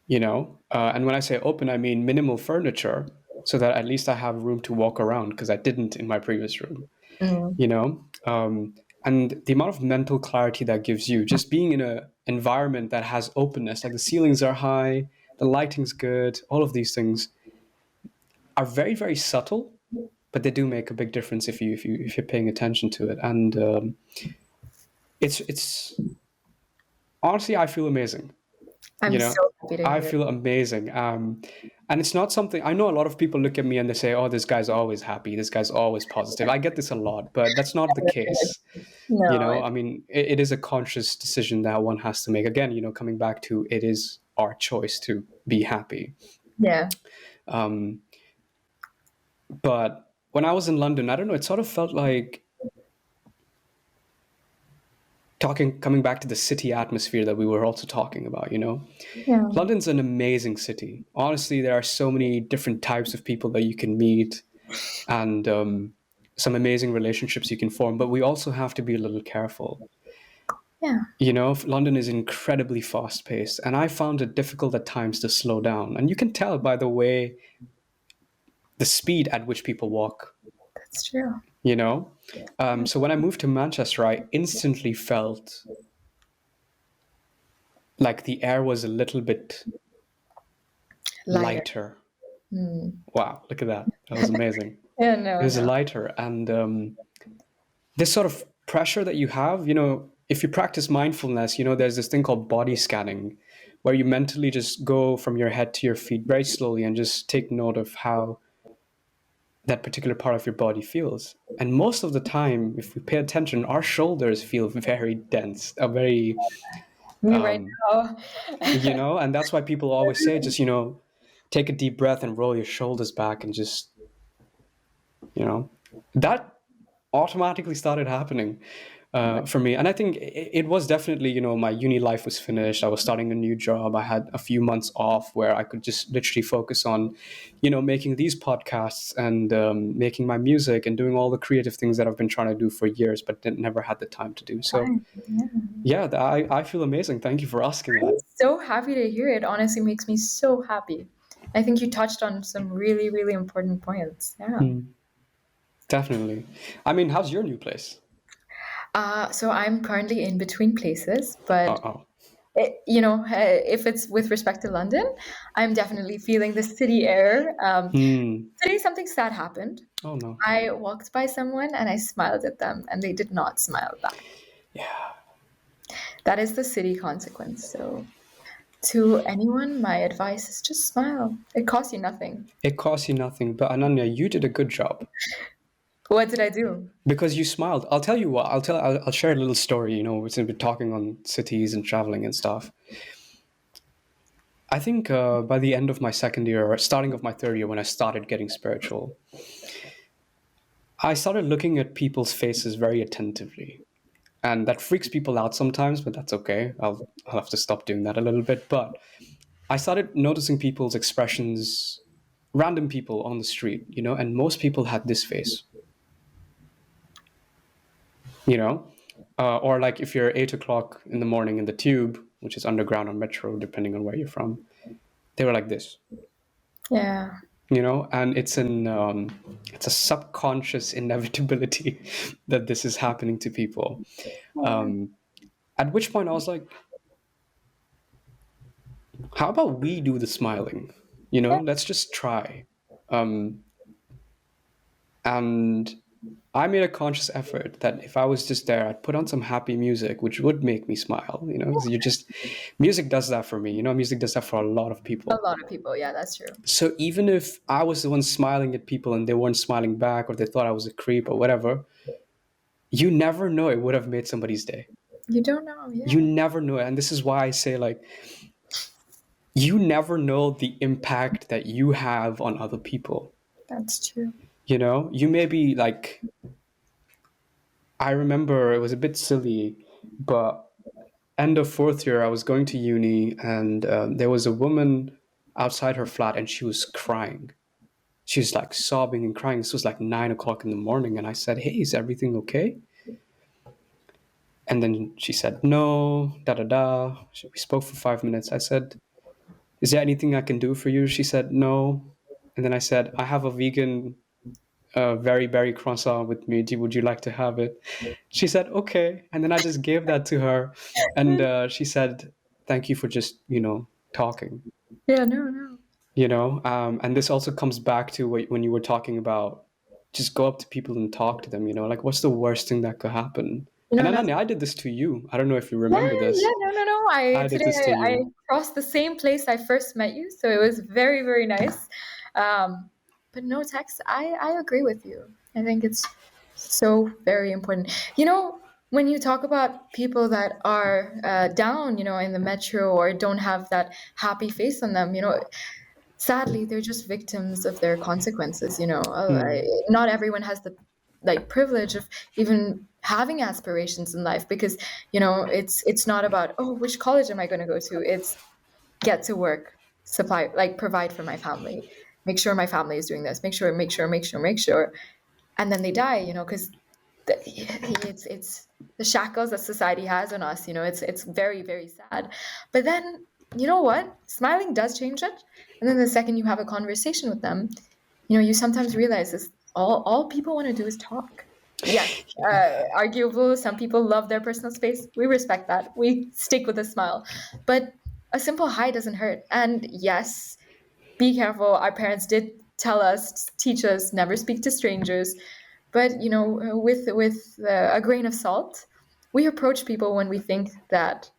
and when I say open, I mean minimal furniture, so that at least I have room to walk around because I didn't in my previous room, mm, you know. And the amount of mental clarity that gives you just being in a environment that has openness, like the ceilings are high, the lighting's good, all of these things are very, very subtle, but they do make a big difference if you're paying attention to it. And it's honestly, I feel amazing. I'm You know, so happy to I hear. feel amazing. And it's not something I know. A lot of people look at me and they say, "Oh, this guy's always happy. This guy's always positive." I get this a lot, but that's not the case. No, it, I mean, it is a conscious decision that one has to make. Again, coming back to it is our choice to be happy. yeah, Um, but when I was in London, I don't know, it sort of felt like coming back to the city atmosphere that we were also talking about. yeah, London's an amazing city. Honestly, there are so many different types of people that you can meet, and some amazing relationships you can form. But we also have to be a little careful. yeah. London is incredibly fast paced, and I found it difficult at times to slow down. And you can tell by the way, the speed at which people walk. That's true. You know, so when I moved to Manchester, I instantly felt like the air was a little bit Lighter. lighter. Mm. Wow, look at that. That was amazing. Yeah, It no, was no. lighter. And this sort of pressure that you have, if you practice mindfulness, there's this thing called body scanning, where you mentally just go from your head to your feet very slowly and just take note of how that particular part of your body feels. And most of the time, if we pay attention, our shoulders feel very dense, very, Me right um, now. and that's why people always say, just, take a deep breath and roll your shoulders back and just, that automatically started happening for me. And I think it was definitely, my uni life was finished. I was starting a new job. I had a few months off where I could just literally focus on, making these podcasts and making my music and doing all the creative things that I've been trying to do for years, but never had the time to do. So, Fine. Yeah. yeah, I feel amazing. Thank you for asking I'm that. so happy to hear it. Honestly, makes me so happy. I think you touched on some really, really important points. Yeah. Mm, definitely. I mean, how's your new place? So I'm currently in between places, Uh but oh. if it's with respect to London, I'm definitely feeling the city air. Hmm. Today, something sad happened. Oh no. I walked by someone and I smiled at them, and they did not smile back. Yeah. That is the city consequence. So, to anyone, my advice is just smile. It costs you nothing. It costs you nothing, but Ananya, you did a good job What did I do? because you smiled. I'll tell you what. I'll share a little story. Since we're talking on cities and traveling and stuff. I think by the end of my second year or starting of my third year, when I started getting spiritual, I started looking at people's faces very attentively, and that freaks people out sometimes, but that's okay. I'll have to stop doing that a little bit. But I started noticing people's expressions, random people on the street, and most people had this face, you know or like if you're 8 o'clock in the morning in the tube, which is underground or metro depending on where you're from, they were like this, Yeah. and it's a subconscious inevitability that this is happening to people. Yeah. um, at which point I was like, how about we do the smiling, Yeah. let's just try. And I made a conscious effort that if I was just there, I'd put on some happy music, which would make me smile. You know, 'cause you just music does that for me. You know, music does that for a lot of A people. lot of people, yeah, that's true. So even if I was the one smiling at people and they weren't smiling back, or they thought I was a creep or whatever, you never know, it would have made somebody's day. You don't know, You yeah. never know. And this is why I say, like, you never know the impact that you have on other people. That's true. You know, you may be like, I remember it was a bit silly, but end of fourth year, I was going to uni, and there was a woman outside her flat, and she was crying. She was like sobbing and crying. This was like 9 o'clock in the morning, and I said, "Hey, is everything okay?" And then she said, "No, da da da." We spoke for 5 minutes. I said, "Is there anything I can do for you?" She said, "No." And then I said, "I have a vegan very berry croissant with me. Would you like to have it?" She said, "Okay." And then I just gave that to her, and she said, "Thank you for just talking." Yeah, no, no. And this also comes back to when you were talking about just go up to people and talk to them. Like, what's the worst thing that could happen? And No, that's Ananya, I did this to you. I don't know if you yeah, remember yeah, this. no, no, no. I I did today this to I you. crossed the same place I first met you, so it was very, very nice. Um, but no, Tex, I agree with you. I think it's so very important. When you talk about people that are down, in the metro or don't have that happy face on them, sadly they're just victims of their consequences. Hmm. Not everyone has the privilege of even having aspirations in life, because it's not about, oh, which college am I going to go to. It's get to work, supply, provide for my family, make sure my family is doing this, make sure, and then they die, because it's the shackles that society has on us. It's very, very sad. But then, you know what, smiling does change it. And then the second you have a conversation with them, you sometimes realize this, all people want to do is talk. Yes, arguable, some people love their personal space, we respect that, we stick with a smile. But a simple hi doesn't hurt. And yes, be careful, our parents did tell us, teach us, never speak to strangers. But with a grain of salt, we approach people when we think that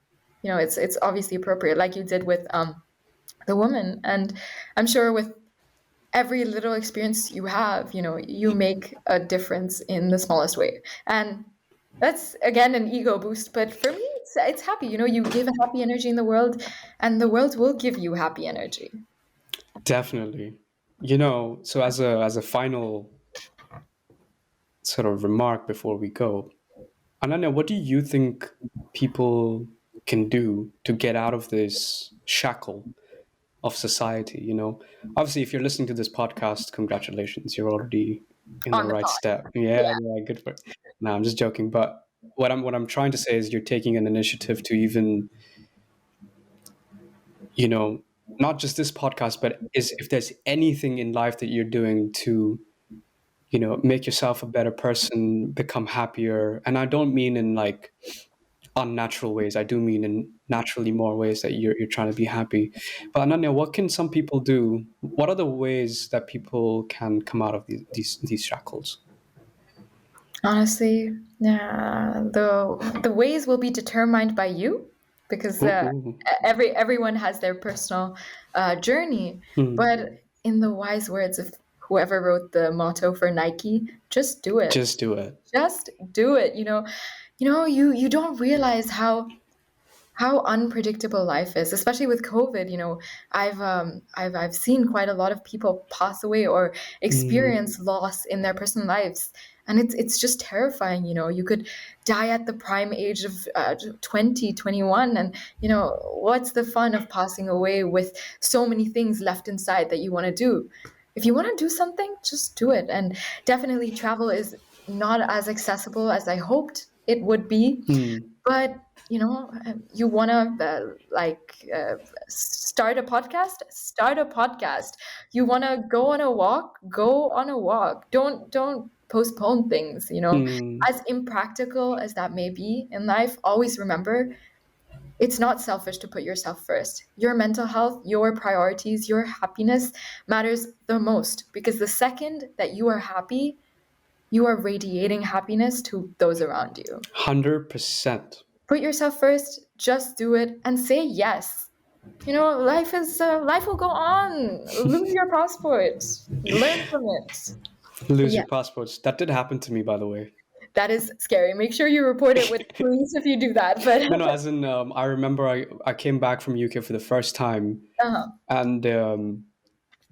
it's obviously appropriate, like you did with the woman. And I'm sure with every little experience you have, you make a difference in the smallest way. And that's again an ego boost, but for me it's happy. You give happy energy in the world, and the world will give you happy energy. Definitely. So as a final sort of remark before we go, Ananya, what do you think people can do to get out of this shackle of society? Obviously, if you're listening to this podcast, congratulations, you're already in the On the right path. step. Yeah, Yeah. yeah, good for it. No, I'm just joking. But what I'm trying to say is you're taking an initiative to even, you know, not just this podcast, but is if there's anything in life that you're doing to, make yourself a better person, become happier. And I don't mean in like unnatural ways. I do mean in naturally more ways that you're trying to be happy. But Ananya, what can some people do? What are the ways that people can come out of these shackles? Honestly, yeah, the ways will be determined by you, because Ooh, ooh. everyone has their personal journey. Hmm. But in the wise words of whoever wrote the motto for Nike, just do it. Just do it. Just do it. You don't realize how unpredictable life is, especially with COVID. I've seen quite a lot of people pass away or Hmm. experience loss in their personal lives, and it's just terrifying. You could die at the prime age of 20, 21, and what's the fun of passing away with so many things left inside that you want to do? If you want to do something, just do it. And definitely, travel is not as accessible as I hoped it would be, Hmm. but you want to start a podcast. You want to go on a walk. Don't postpone things. Hmm. As impractical as that may be in life, always remember, it's not selfish to put yourself first. Your mental health, your priorities, your happiness matters the most, because the second that you are happy, you are radiating happiness to those around you. 100%. Put yourself first, just do it, and say yes. Life will go on. Lose your passport, learn from it. But Lose yeah, your passports. That did happen to me, by the way. that is scary. Make sure you report it with police if you do that. But No, no, as in, I remember I came back from UK for the first time, uh-huh. and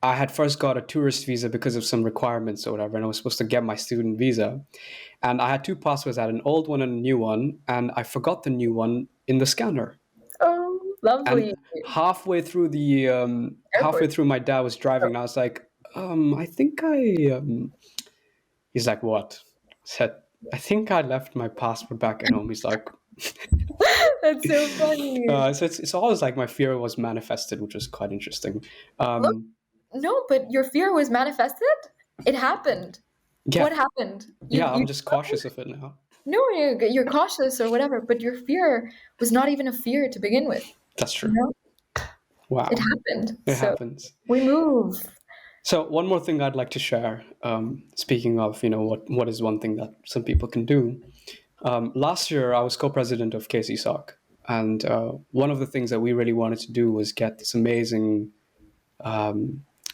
I had first got a tourist visa because of some requirements or whatever, and I was supposed to get my student visa. And I had two passports, I had an old one and a new one, and I forgot the new one in the scanner. Oh, lovely. And halfway Airport. through, my dad was driving, and I was like, I think I. He's like, what? I said, I think I left my passport back at home. He's like, That's so funny. so it's always like my fear was manifested, which was quite interesting. Look, no, but your fear was manifested. It happened. Yeah, What happened? yeah, I'm just cautious of it now. No, you're cautious or whatever, but your fear was not even a fear to begin with. That's true. You know? Wow, It happened. it So happens. we move. So one more thing I'd like to share. Speaking of, what is one thing that some people can do. Last year, I was co-president of KCSOC, and one of the things that we really wanted to do was get this amazing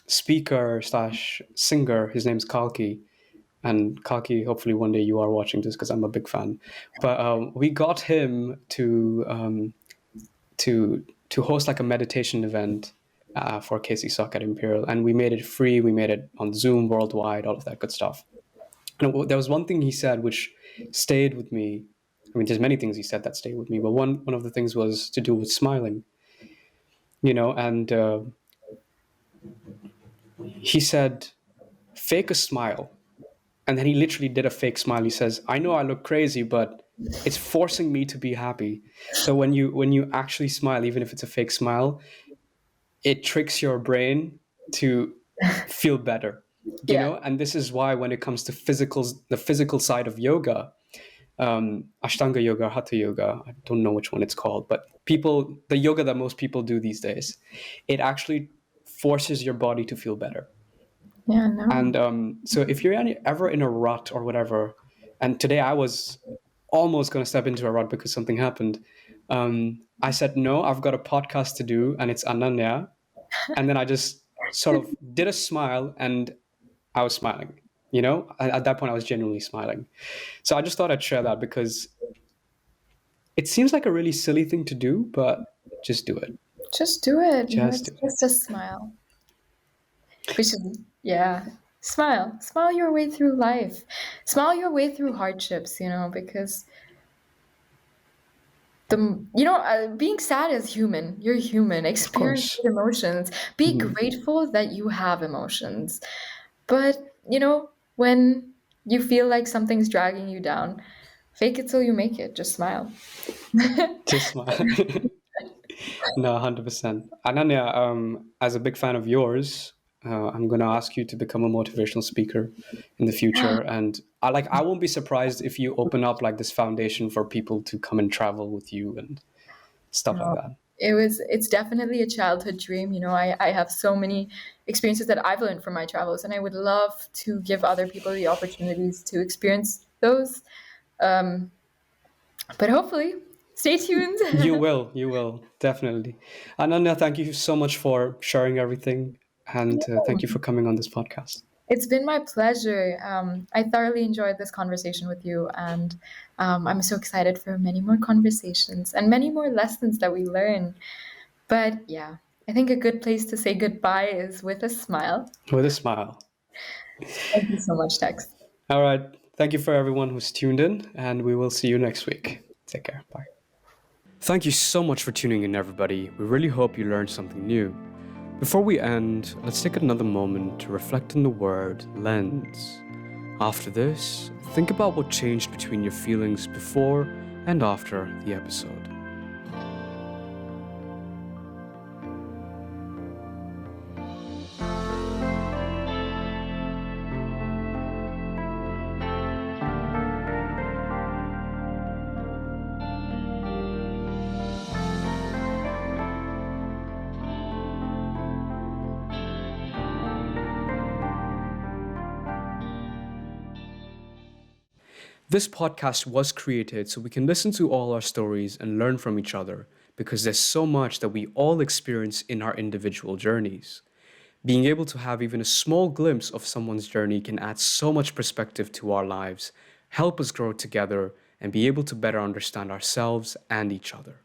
speaker slash singer. His name's Kalki, and Kalki, hopefully one day you are watching this because I'm a big fan. But we got him to host like a meditation event for KCSOC at Imperial, and we made it free. We made it on Zoom worldwide, all of that good stuff. And there was one thing he said which stayed with me. I mean, there's many things he said that stayed with me, but one of the things was to do with smiling. And he said, "Fake a smile." And then he literally did a fake smile. He says, "I know I look crazy, but it's forcing me to be happy." So when you actually smile, even if it's a fake smile, it tricks your brain to feel better. Yeah. And this is why when it comes to the physical side of yoga, Ashtanga yoga, Hatha yoga, I don't know which one it's called, but the yoga that most people do these days, it actually forces your body to feel better. Yeah, no. And so if you're ever in a rut or whatever, and today I was almost going to step into a rut because something happened, I said, no, I've got a podcast to do, and it's Ananya. And then I just sort of did a smile, and I was smiling. At that point, I was genuinely smiling. So I just thought I'd share that because it seems like a really silly thing to do, but just do it. Just do it. Just It's do it. just a smile. We should, yeah. Smile. Smile your way through life. Smile your way through hardships, because being sad is human. You're human. Experience emotions. Be grateful that you have emotions. But, when you feel like something's dragging you down, fake it till you make it. Just smile. Just smile. No, 100%. Ananya, as a big fan of yours, I'm going to ask you to become a motivational speaker in the future. And I won't be surprised if you open up like this foundation for people to come and travel with you and stuff like that. It's definitely a childhood dream. I have so many experiences that I've learned from my travels, and I would love to give other people the opportunities to experience those. But hopefully, stay tuned. You will, definitely. Ananya, thank you so much for sharing everything, and thank you for coming on this podcast. It's been my pleasure. I thoroughly enjoyed this conversation with you, and I'm so excited for many more conversations and many more lessons that we learn. But yeah, I think a good place to say goodbye is with a smile. With a smile. Thank you so much, Tex. All right. Thank you for everyone who's tuned in, and we will see you next week. Take care. Bye. Thank you so much for tuning in, everybody. We really hope you learned something new. Before we end, let's take another moment to reflect on the word lens. After this, think about what changed between your feelings before and after the episode. This podcast was created so we can listen to all our stories and learn from each other because there's so much that we all experience in our individual journeys. Being able to have even a small glimpse of someone's journey can add so much perspective to our lives, help us grow together, and be able to better understand ourselves and each other.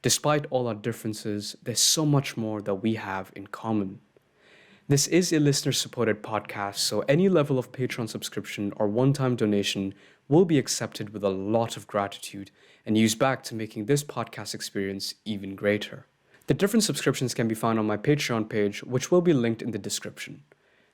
Despite all our differences, there's so much more that we have in common. This is a listener-supported podcast, so any level of Patreon subscription or one-time donation will be accepted with a lot of gratitude and used back to making this podcast experience even greater. The different subscriptions can be found on my Patreon page, which will be linked in the description.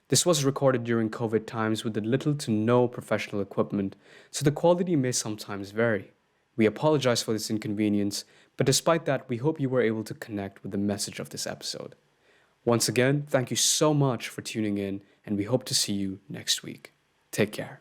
This was recorded during COVID times with little to no professional equipment, so the quality may sometimes vary. We apologize for this inconvenience, but despite that, we hope you were able to connect with the message of this episode. Once again, thank you so much for tuning in, and we hope to see you next week. Take care.